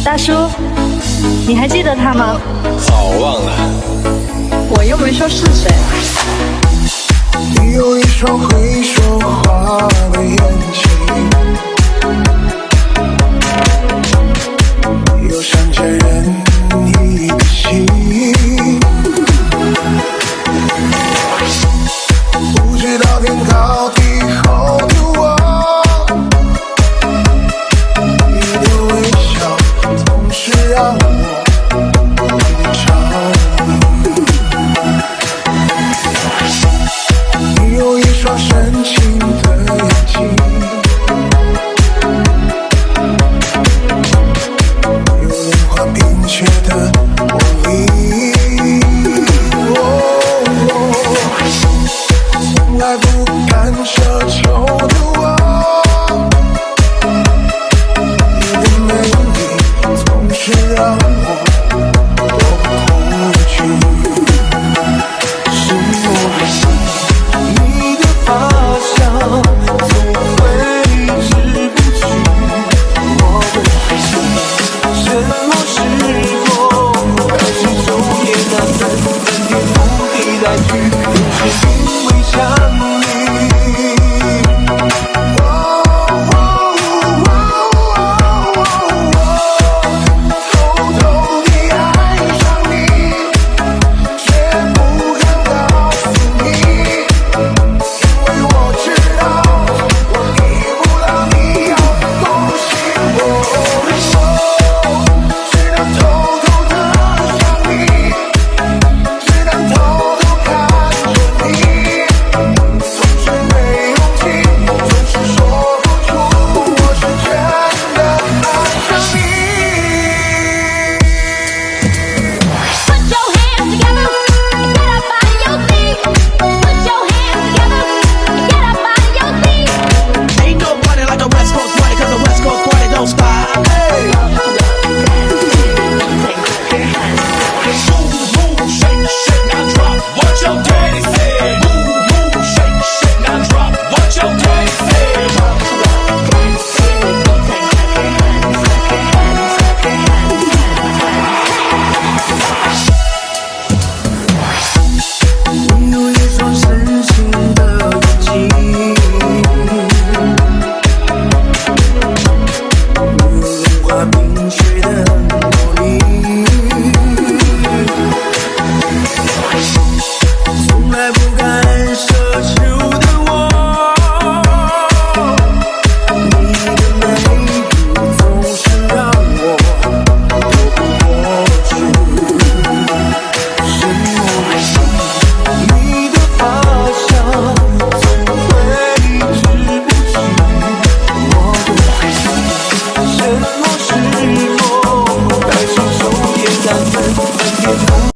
大叔，你还记得他吗？好忘了。我又没说是谁。你有一双会说话的眼睛，有善解人意的心，不知道天高地厚的我，你的微笑总是让我迷着。你有一双深情的眼睛，有融化冰雪的魔力。从来不敢奢求的我，你的美丽总是让我躲不去。是我你的发香总挥之不去，我的心什么时候开始昼夜难分，翻天覆地来去，都是因为想你。偷偷地爱上你，却不敢告诉你，因为我知道我给不了你要的东西。